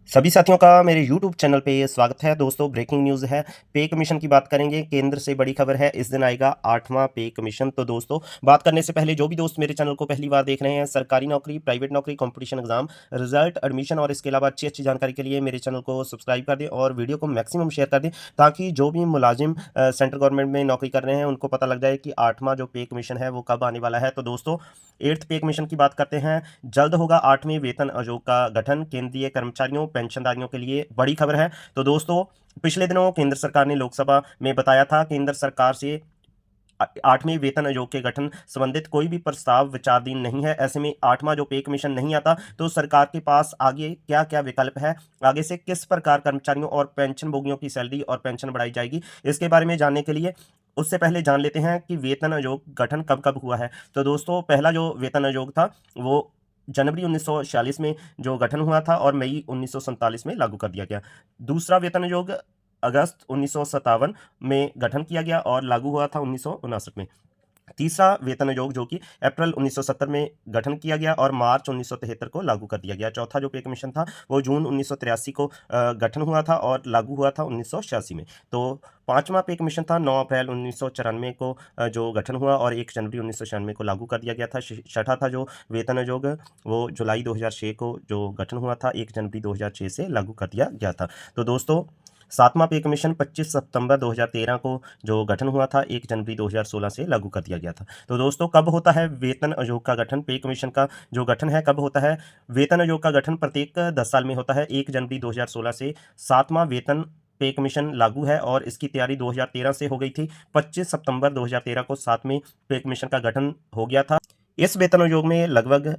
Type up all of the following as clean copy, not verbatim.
सभी साथियों का मेरे YouTube चैनल पे स्वागत है। दोस्तों, ब्रेकिंग न्यूज़ है। पे कमीशन की बात करेंगे। केंद्र से बड़ी खबर है, इस दिन आएगा 8वां पे कमीशन। तो दोस्तों, बात करने से पहले जो भी दोस्त मेरे चैनल को पहली बार देख रहे हैं, सरकारी नौकरी, प्राइवेट नौकरी, कॉम्पिटिशन एग्जाम, रिजल्ट, एडमिशन और इसके अलावा अच्छी जानकारी के लिए मेरे चैनल को सब्सक्राइब कर दें और वीडियो को मैक्सिमम शेयर कर दें, ताकि जो भी मुलाजिम सेंट्रल गवर्नमेंट में नौकरी कर रहे हैं उनको पता लग जाए कि 8वां जो पे कमीशन है वो कब आने वाला है। तो दोस्तों, 8th पे कमीशन की बात करते हैं। जल्द होगा 8वें वेतन आयोग का गठन। केंद्रीय कर्मचारियों, पेंशनधारियों के लिए बड़ी खबर है। तो दोस्तों, पिछले दिनों केंद्र सरकार ने लोकसभा में बताया था, केंद्र सरकार से 8वें वेतन आयोग के गठन संबंधित कोई भी प्रस्ताव विचाराधीन नहीं है। ऐसे में 8वां जो पे कमीशन नहीं आता तो सरकार के पास आगे क्या क्या विकल्प है, आगे से किस प्रकार कर्मचारियों और पेंशन भोगियों की सैलरी और पेंशन बढ़ाई जाएगी, इसके बारे में जानने के लिए उससे पहले जान लेते हैं कि वेतन आयोग गठन कब कब हुआ है। तो दोस्तों, पहला जो वेतन आयोग था वो जनवरी 1946 में जो गठन हुआ था और मई 1947 में लागू कर दिया गया। दूसरा वेतन आयोग अगस्त 1957 में गठन किया गया और लागू हुआ था 1959 में। तीसरा वेतन आयोग जो कि अप्रैल 1970 में गठन किया गया और मार्च 1973 को लागू कर दिया गया। चौथा जो पे कमीशन था वो जून 1983 को गठन हुआ था और लागू हुआ था 1986 में। तो पांचवा पे कमीशन था 9 अप्रैल 1994 को जो गठन हुआ और 1 जनवरी 1996 को लागू कर दिया गया था। छठा था जो वेतन आयोग वो जुलाई 2006 को जो गठन हुआ था, 1 जनवरी 2006 से लागू कर दिया गया था। तो दोस्तों, सातवां पे कमीशन 25 सितंबर 2013 को जो गठन हुआ था, 1 जनवरी 2016 से लागू कर दिया गया था। तो दोस्तों, कब होता है वेतन आयोग का गठन? पे कमीशन का जो गठन है कब होता है? वेतन आयोग का गठन प्रत्येक 10 साल में होता है। 1 जनवरी 2016 से 7वां वेतन पे कमीशन लागू है और इसकी तैयारी 2013 से हो गई थी। 25 सितंबर 2013 को 7वें पे कमीशन का गठन हो गया था। इस वेतन आयोग में लगभग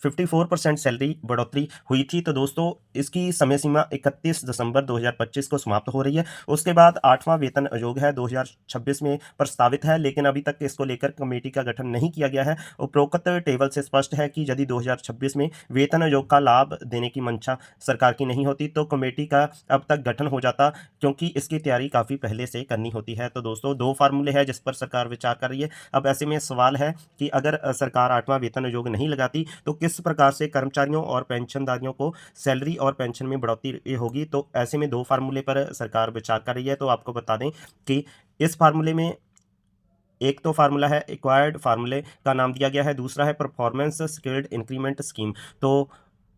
54% सैलरी बढ़ोतरी हुई थी। तो दोस्तों, इसकी समय सीमा 31 दिसंबर 2025 को समाप्त हो रही है। उसके बाद 8वां वेतन आयोग है 2026 में प्रस्तावित है, लेकिन अभी तक इसको लेकर कमेटी का गठन नहीं किया गया है। उपरोक्त टेबल से स्पष्ट है कि यदि 2026 में वेतन आयोग का लाभ देने की मंशा सरकार की नहीं होती तो कमेटी का अब तक गठन हो जाता, क्योंकि इसकी तैयारी काफ़ी पहले से करनी होती है। तो दोस्तों, 2 फार्मूले हैं जिस पर सरकार विचार कर रही है। अब ऐसे में सवाल है कि अगर सरकार 8वां वेतन आयोग नहीं लगाती तो किस प्रकार से कर्मचारियों और पेंशनधारियों को सैलरी और पेंशन में बढ़ोतरी होगी। तो ऐसे में 2 फार्मूले पर सरकार विचार कर रही है। तो आपको बता दें कि इस फार्मूले में एक तो फार्मूला है एक्वायर्ड फार्मूले का नाम दिया गया है, दूसरा है परफॉर्मेंस स्किल्ड इंक्रीमेंट स्कीम। तो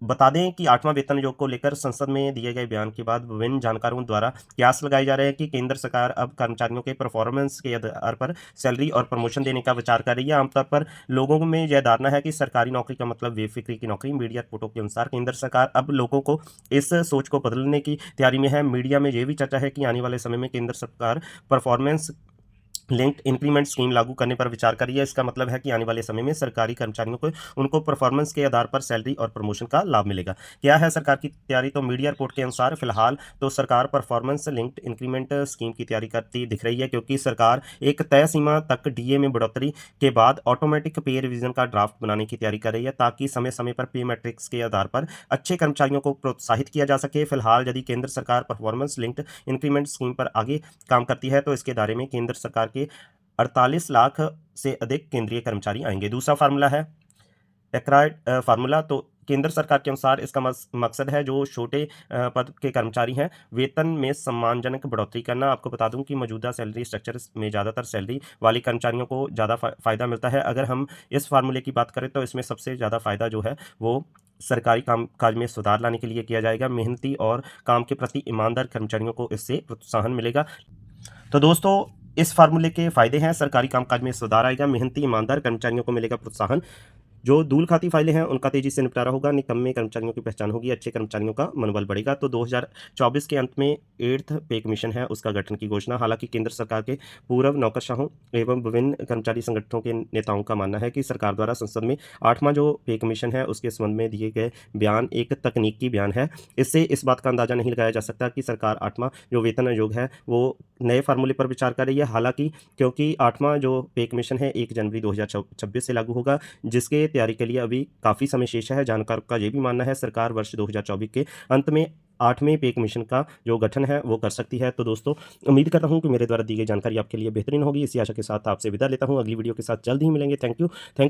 बता दें कि 8वां वेतन आयोग को लेकर संसद में दिए गए बयान के बाद विभिन्न जानकारों द्वारा कयास लगाए जा रहे हैं कि केंद्र सरकार अब कर्मचारियों के परफॉर्मेंस के आधार पर सैलरी और प्रमोशन देने का विचार कर रही है। आमतौर पर लोगों में यह धारणा है कि सरकारी नौकरी का मतलब बेफिक्री की नौकरी। मीडिया रिपोर्टों के अनुसार केंद्र सरकार अब लोगों को इस सोच को बदलने की तैयारी में है। मीडिया में यह भी चर्चा है कि आने वाले समय में केंद्र सरकार परफॉर्मेंस लिंक्ड इंक्रीमेंट स्कीम लागू करने पर विचार कर रही है। इसका मतलब है कि आने वाले समय में सरकारी कर्मचारियों को उनको परफॉर्मेंस के आधार पर सैलरी और प्रमोशन का लाभ मिलेगा। क्या है सरकार की तैयारी? तो मीडिया रिपोर्ट के अनुसार फिलहाल तो सरकार परफॉर्मेंस लिंक्ड इंक्रीमेंट स्कीम की तैयारी करती दिख रही है, क्योंकि सरकार एक तय सीमा तक डीए में बढ़ोतरी के बाद ऑटोमेटिक पे रिवीजन का ड्राफ्ट बनाने की तैयारी कर रही है, ताकि समय समय पर पे मैट्रिक्स के आधार पर अच्छे कर्मचारियों को प्रोत्साहित किया जा सके। फिलहाल यदि केंद्र सरकार परफॉर्मेंस लिंक्ड इंक्रीमेंट स्कीम पर आगे काम करती है तो इसके दायरे में केंद्र सरकार के 48 लाख से अधिक केंद्रीय कर्मचारी आएंगे। दूसरा फार्मूला है एक्राइड फार्मूला। तो केंद्र सरकार के अनुसार इसका मकसद है जो छोटे पद के कर्मचारी हैं, वेतन में सम्मानजनक बढ़ोतरी करना। आपको बता दूं कि मौजूदा सैलरी स्ट्रक्चर में ज़्यादातर सैलरी वाले कर्मचारियों को ज़्यादा फ़ायदा मिलता है। अगर हम इस फार्मूले की बात करें तो इसमें सबसे ज़्यादा फ़ायदा जो है वो सरकारी कामकाज में सुधार लाने के लिए किया जाएगा। मेहनती और काम के प्रति ईमानदार कर्मचारियों को इससे प्रोत्साहन मिलेगा। तो दोस्तों, इस फार्मूले के फायदे हैं, सरकारी कामकाज में सुधार आएगा, मेहनती ईमानदार कर्मचारियों को मिलेगा प्रोत्साहन, जो धूल खाती फाइलें हैं उनका तेजी से निपटारा होगा, निकम्मे कर्मचारियों की पहचान होगी, अच्छे कर्मचारियों का मनोबल बढ़ेगा। तो 2024 के अंत में 8th पे कमीशन है उसका गठन की घोषणा। हालांकि केंद्र सरकार के पूर्व नौकरशाहों एवं विभिन्न कर्मचारी संगठनों के नेताओं का मानना है कि सरकार द्वारा संसद में 8वां जो पे कमीशन है उसके संबंध में दिए गए बयान एक तकनीकी बयान है। इससे इस बात का अंदाजा नहीं लगाया जा सकता कि सरकार 8वां जो वेतन आयोग है वो नए फार्मूले पर विचार कर रही है। हालांकि क्योंकि 8वां जो पे कमीशन है 1 जनवरी 2026 से लागू होगा, जिसके तैयारी के लिए अभी काफ़ी समय शेष है। जानकारों का ये भी मानना है सरकार वर्ष 2024 के अंत में 8वें पे कमीशन का जो गठन है वो कर सकती है। तो दोस्तों, उम्मीद करता हूँ कि मेरे द्वारा दी गई जानकारी आपके लिए बेहतरीन होगी। इसी आशा के साथ आपसे विदा लेता हूँ। अगली वीडियो के साथ जल्द ही मिलेंगे। Thank you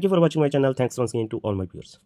for watching my channel. Thanks once again to all my viewers.